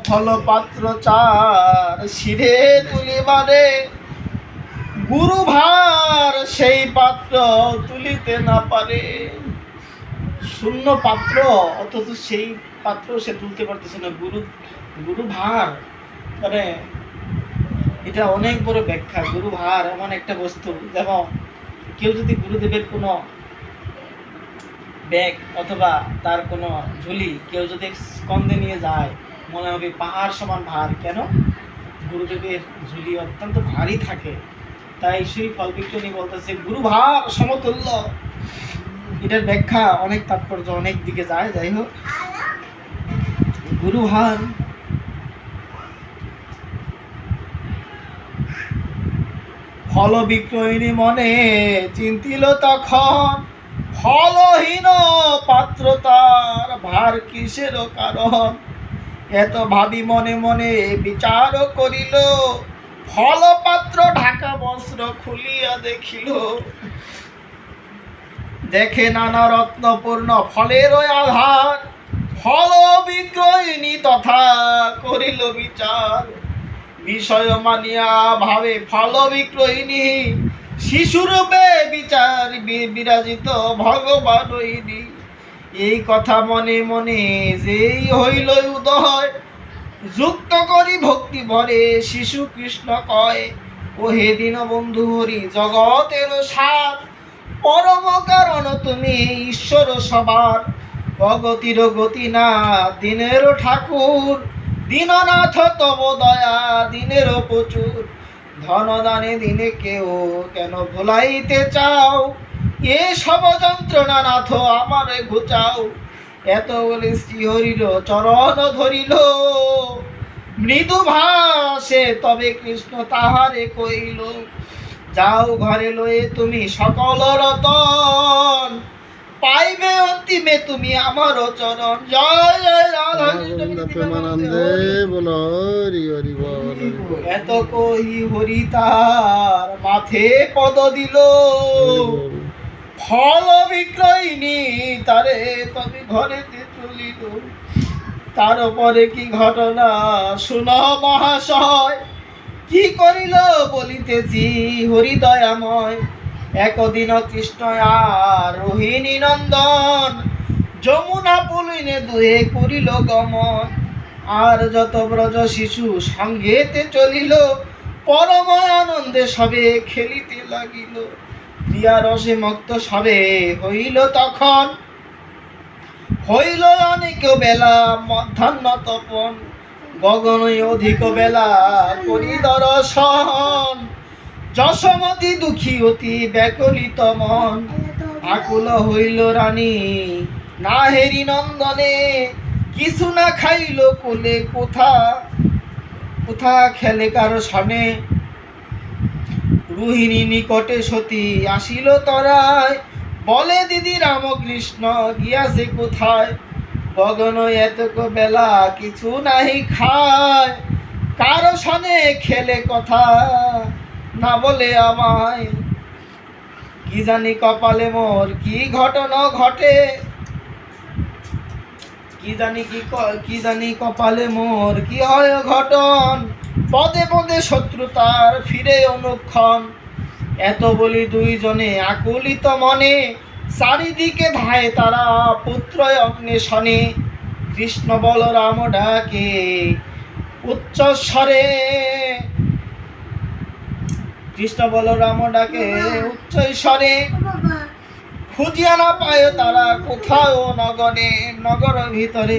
ফলপাত্র চার শিরে তুলিবারে গুরু ভার সেই পাত্র তুলিতে না পারে। শূন্য পাত্র অথচ সেই পাত্র সে তুলতে পারতেছে না। গুরু ভার মানে এটা অনেক বড় ব্যাখ্যা। গুরু ভার এমন একটা বস্তু, যেমন কেউ যদি গুরুদেবের কোনো ব্যাগ অথবা তার কোনো ঝুলি কেউ যদি স্কন্ধে নিয়ে যায়, মনে হবে পাহাড় সমান ভার। কেন? গুরুদেবের ঝুলি অত্যন্ত ভারী থাকে। তাই সেই ফল বিজ্ঞানী বলতেছে গুরু ভার সমতুল্য। এটার ব্যাখ্যা অনেক তাৎপর্য, অনেক দিকে যায়। যাই হোক, গুরু ভার ফল বিক্রয়িনী মনে চিন্তিল তখন, ফলহীন পাত্র তার ভার কিসের কারণ। এত ভাবি মনে মনে বিচার করিল, ফল পাত্র ঢাকা বস্ত্র খুলিয়া দেখিল। দেখে নানা রত্নপূর্ণ ফলের আধার, ফল বিক্রয়িনী তথা করিল বিচার। বিষয় মানিয়া ভাবে ফল বিক্রয়িনী, শিশুরূপে বিচার বিরাজিত ভগবানইনি। এই কথা মনে মনে যেই হইল উদয়, যুক্ত করি ভক্তি ভরে শিশু কৃষ্ণ কয়, ও হে দীন বন্ধু হরি জগতের সার, পরম কারণ তুমি ঈশ্বর সবার। অগতির গতি না দিনের ঠাকুর, দীননাথ তব দয়া দিনের প্রচুর। ধন দানে দিনে কেউ কেন ভুলাইতে চাও, এ সব যন্ত্রণা নাথ আমারে ঘুচাও। এত বলে শ্রীহরির চরণ ধরিল, মৃদু ভাষে তবে কৃষ্ণ তাহারে কইল, যাও ঘরে লয়ে তুমি সকল রতন, পাইবে অন্তিমে তুমি আমার চরণ। জয় জয় রাধা কৃষ্ণ। এত কহি হরি তার মাথে পদ দিল, ফল বিক্রয়িনী তারে তবে ঘরেতে চলিল। তারপরে কি ঘটনা শুন মহাশয়, কি করিল বলিতেছি হরিদয়াময়। একদিন কৃষ্ণ আর রোহিণী নন্দন, যমুনা পুলিনে দুয়ে করিল গমন। আর যত ব্রজ শিশু সঙ্গেতে চলিল, পরম আনন্দে সবে খেলিতে লাগিল। প্রিয়া রসে মত্ত সবে হইল তখন, হইল অনেক বেলা মধ্যাহ্ন তপন। গগনে অধিক বেলা করি দর্শন, যশোমতি দুঃখী অতি ব্যাকুলিত মন। আকুল হইল রানী না হেরি নন্দনে, কিছু না খাইল কোলে কোথা কোথা খেলে কারো সনে। রোহিণী নিকটে সতী আসিল তরায়, বলে দিদি রামকৃষ্ণ গিয়াছে কোথায়। গগন এতক বেলা কিছু নাহি খায়, কারো সনে খেলে কথা না বলে আমায়। কি জানি কপালে মোর কি ঘটনা ঘটে, কি জানি কপালে মোর কি হয় ঘটন। পদে পদে শত্রুতার ফিরে অনুক্ষণ। এত বলি দুইজনে আকুলিত মনে, চারিদিকে ধায় তারা পুত্র অন্বেষণে। কৃষ্ণ বলরাম ডাকে উচ্চ স্বরে, কৃষ্ণ বলরাম ডাকে উচ্চ স্বরে। খুঁজিয়া না পায় তারা কোথাও নগরে, নগর ভিতরে।